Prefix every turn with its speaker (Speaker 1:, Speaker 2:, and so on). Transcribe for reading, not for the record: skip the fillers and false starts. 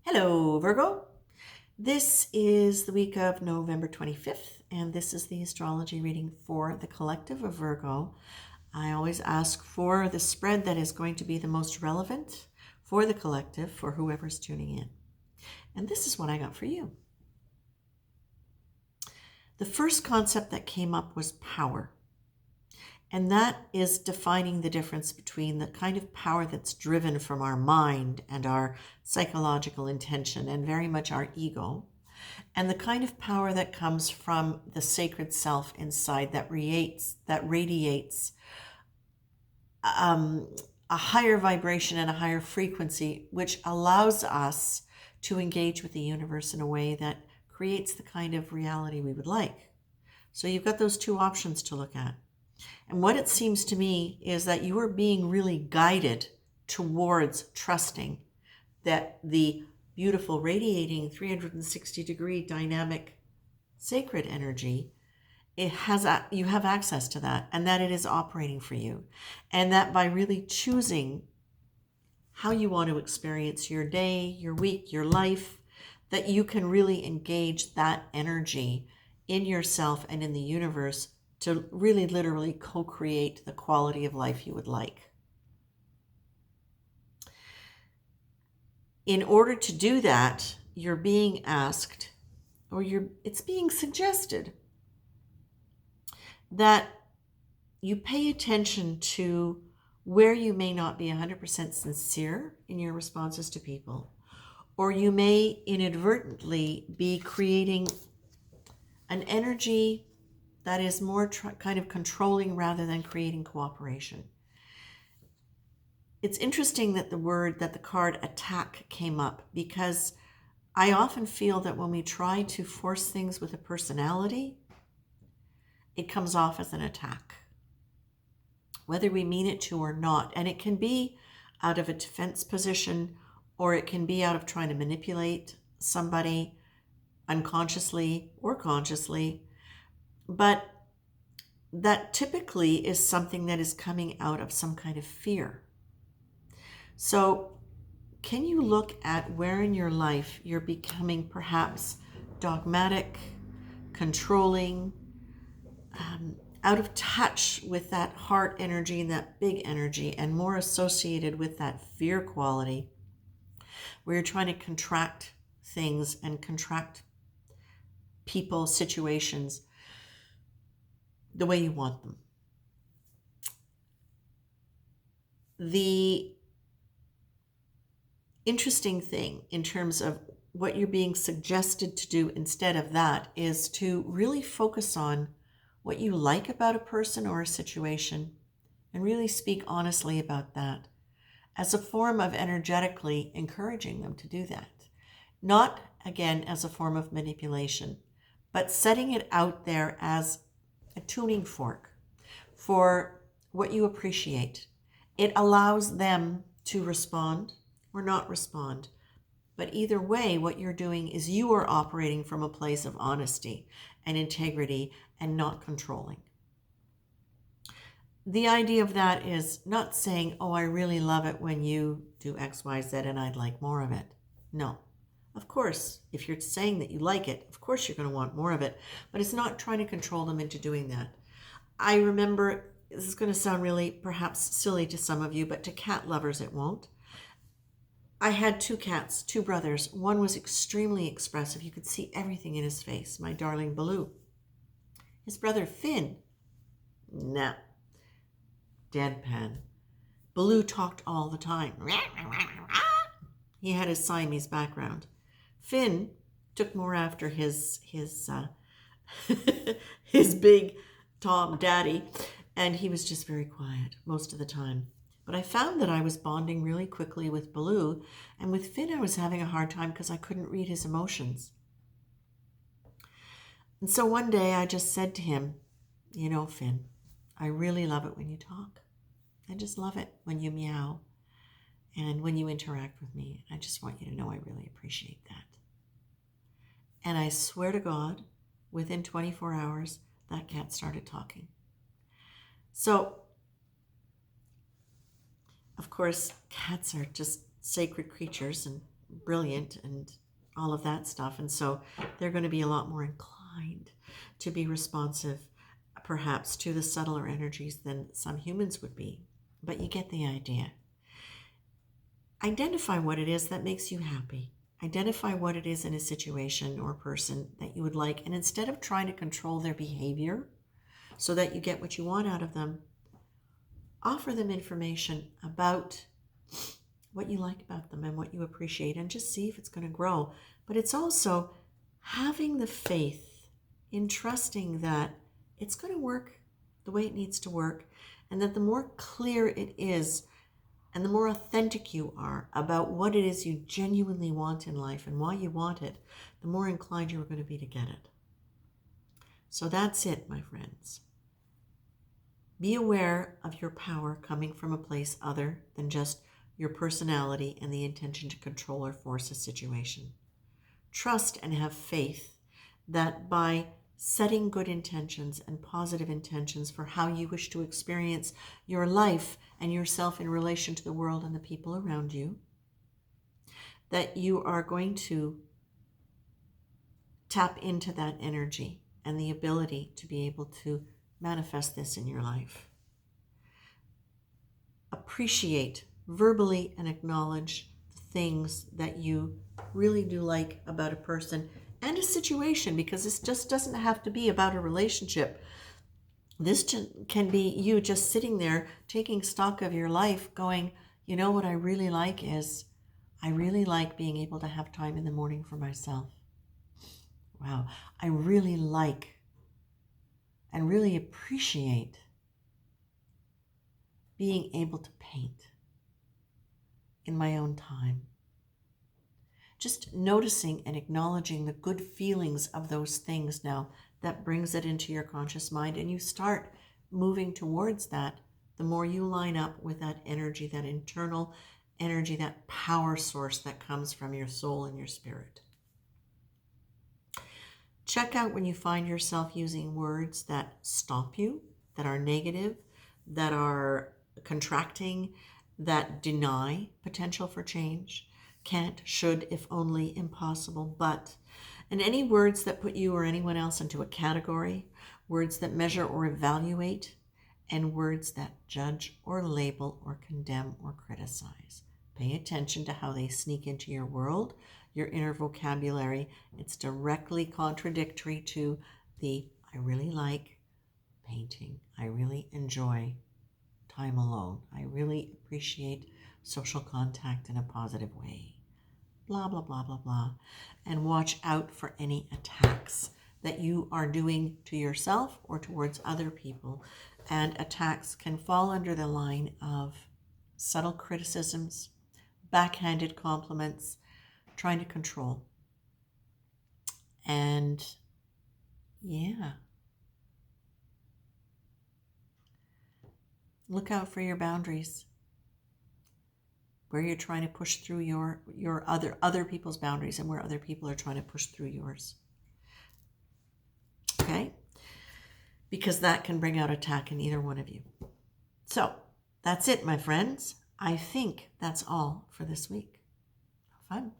Speaker 1: Hello, Virgo. This is the week of November 25th, and this is the astrology reading for the collective of Virgo. I always ask for the spread that is going to be the most relevant for the collective, for whoever's tuning in. And this is what I got for you. The first concept that came up was power. And that is defining the difference between the kind of power that's driven from our mind and our psychological intention and very much our ego, and the kind of power that comes from the sacred self inside that radiates a higher vibration and a higher frequency, which allows us to engage with the universe in a way that creates the kind of reality we would like. So you've got those two options to look at. And what it seems to me is that you are being really guided towards trusting that the beautiful, radiating 360-degree dynamic sacred energy, you have access to that, and that it is operating for you. And that by really choosing how you want to experience your day, your week, your life, that you can really engage that energy in yourself and in the universe to really literally co-create the quality of life you would like. In order to do that, you're being asked, or it's being suggested, that you pay attention to where you may not be 100% sincere in your responses to people, or you may inadvertently be creating an energy that is more kind of controlling rather than creating cooperation. It's interesting that the card attack came up, because I often feel that when we try to force things with a personality, it comes off as an attack, whether we mean it to or not. And it can be out of a defense position, or it can be out of trying to manipulate somebody unconsciously or consciously. But that typically is something that is coming out of some kind of fear. So can you look at where in your life you're becoming perhaps dogmatic, controlling, out of touch with that heart energy and that big energy, and more associated with that fear quality, where you're trying to contract things and contract people, situations, the way you want them. The interesting thing in terms of what you're being suggested to do instead of that is to really focus on what you like about a person or a situation, and really speak honestly about that as a form of energetically encouraging them to do that. Not, again, as a form of manipulation, but setting it out there as a tuning fork for what you appreciate. It allows them to respond or not respond. But either way, what you're doing is you are operating from a place of honesty and integrity and not controlling. The idea of that is not saying, oh, I really love it when you do X, Y, Z and I'd like more of it. No. Of course, if you're saying that you like it, of course you're going to want more of it, but it's not trying to control them into doing that. I remember, this is going to sound really perhaps silly to some of you, but to cat lovers it won't. I had two cats, two brothers. One was extremely expressive. You could see everything in his face, my darling Baloo. His brother Finn, nah, deadpan. Baloo talked all the time. He had his Siamese background. Finn took more after his his big Tom daddy, and he was just very quiet most of the time. But I found that I was bonding really quickly with Baloo, and with Finn I was having a hard time because I couldn't read his emotions. And so one day I just said to him, you know, Finn, I really love it when you talk. I just love it when you meow and when you interact with me. I just want you to know I really appreciate that. And I swear to God, within 24 hours, that cat started talking. So, of course, cats are just sacred creatures, and brilliant and all of that stuff. And so they're going to be a lot more inclined to be responsive, perhaps, to the subtler energies than some humans would be. But you get the idea. Identify what it is that makes you happy. Identify what it is in a situation or person that you would like. And instead of trying to control their behavior so that you get what you want out of them, offer them information about what you like about them and what you appreciate, and just see if it's going to grow. But it's also having the faith in trusting that it's going to work the way it needs to work, and that the more clear it is and the more authentic you are about what it is you genuinely want in life and why you want it, the more inclined you're going to be to get it. So that's it, my friends. Be aware of your power coming from a place other than just your personality and the intention to control or force a situation. Trust and have faith that by setting good intentions and positive intentions for how you wish to experience your life and yourself in relation to the world and the people around you, that you are going to tap into that energy and the ability to be able to manifest this in your life. Appreciate verbally and acknowledge the things that you really do like about a person and a situation, because this just doesn't have to be about a relationship. This can be you just sitting there taking stock of your life going, you know what I really like is, I really like being able to have time in the morning for myself. Wow, I really like and really appreciate being able to paint in my own time. Just noticing and acknowledging the good feelings of those things now, that brings it into your conscious mind, and you start moving towards that. The more you line up with that energy, that internal energy, that power source that comes from your soul and your spirit. Check out when you find yourself using words that stop you, that are negative, that are contracting, that deny potential for change. Can't, should, if only, impossible, but. And any words that put you or anyone else into a category, words that measure or evaluate, and words that judge or label or condemn or criticize. Pay attention to how they sneak into your world, your inner vocabulary. It's directly contradictory to the I really like painting. I really enjoy time alone. I really appreciate social contact in a positive way. Blah, blah, blah, blah, blah. And watch out for any attacks that you are doing to yourself or towards other people. And attacks can fall under the line of subtle criticisms, backhanded compliments, trying to control. And yeah, look out for your boundaries, where you're trying to push through your other people's boundaries and where other people are trying to push through yours. Okay? Because that can bring out attack in either one of you. So that's it, my friends. I think that's all for this week. Have fun.